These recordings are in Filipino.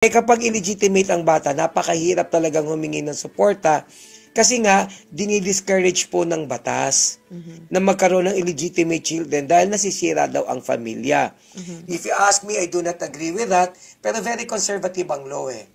Kapag illegitimate ang bata, napakahirap talagang humingi ng suporta kasi nga dinidiscourage po ng batas na magkaroon ng illegitimate children dahil nasisira daw ang pamilya. If you ask me, I do not agree with that, pero very conservative ang law eh.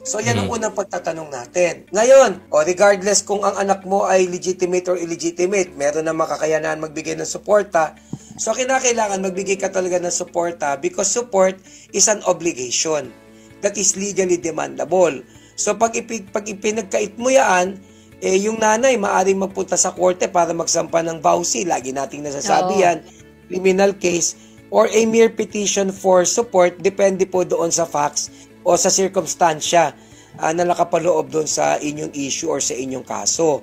So yan ang unang pagtatanong natin. Ngayon, regardless kung ang anak mo ay legitimate or illegitimate, meron na makakayanan magbigay ng suporta, so kinakailangan magbigay ka talaga ng suporta because support is an obligation that is legally demandable. So pag ipinagkait mo yan, yung nanay maaaring magpunta sa korte para magsampa ng vowsy, lagi nating nasasabi yan, criminal case, or a mere petition for support, depende po doon sa facts o sa circumstansya na nakapaloob doon sa inyong issue or sa inyong kaso.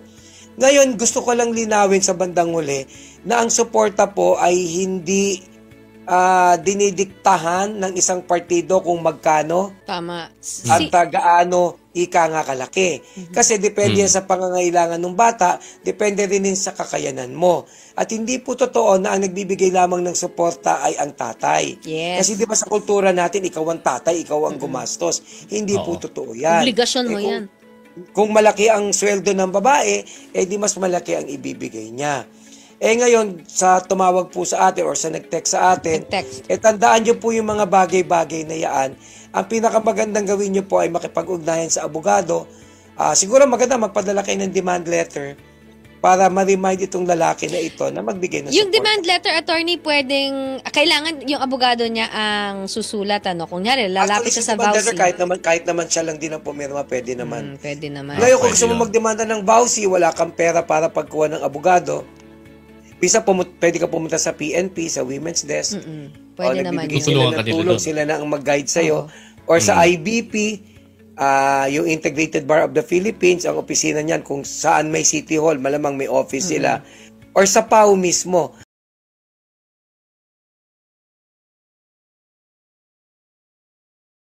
Ngayon, gusto ko lang linawin sa bandang huli na ang suporta po ay hindi dinidiktahan ng isang partido kung magkano Tama. at gaano ika nga kalaki. Kasi depende sa pangangailangan ng bata, depende rin sa kakayanan mo. At hindi po totoo na ang nagbibigay lamang ng suporta ay ang tatay. Yes. Kasi di ba sa kultura natin, ikaw ang tatay, ikaw ang gumastos. Hindi po totoo yan. Obligasyon mo yan. Kung malaki ang sweldo ng babae, di mas malaki ang ibibigay niya. Ngayon, sa tumawag po sa atin or sa nag-text sa atin, tandaan nyo po yung mga bagay-bagay na yaan. Ang pinakamagandang gawin nyo po ay makipag-ugnayan sa abogado. Siguro maganda magpadala kayo ng demand letter para ma-remind itong lalaki na ito na magbigay ng Yung support. demand letter, attorney, kailangan yung abogado niya ang susulat, Kung nyari, lalapit siya sa vowsy. Kahit naman siya lang din ang pumirma, pwede naman. Pwede naman. Ngayon, kung gusto mo magdemanda ng vowsy, wala kang pera para pagkuha ng abogado, pwede ka pumunta sa PNP, sa Women's Desk. Pwede naman. Nagbibigay sila ng tulong, sila na ang mag-guide sa'yo. Or sa IBP, yung Integrated Bar of the Philippines, ang opisina niyan, kung saan may City Hall, malamang may office sila. Or sa PAO mismo.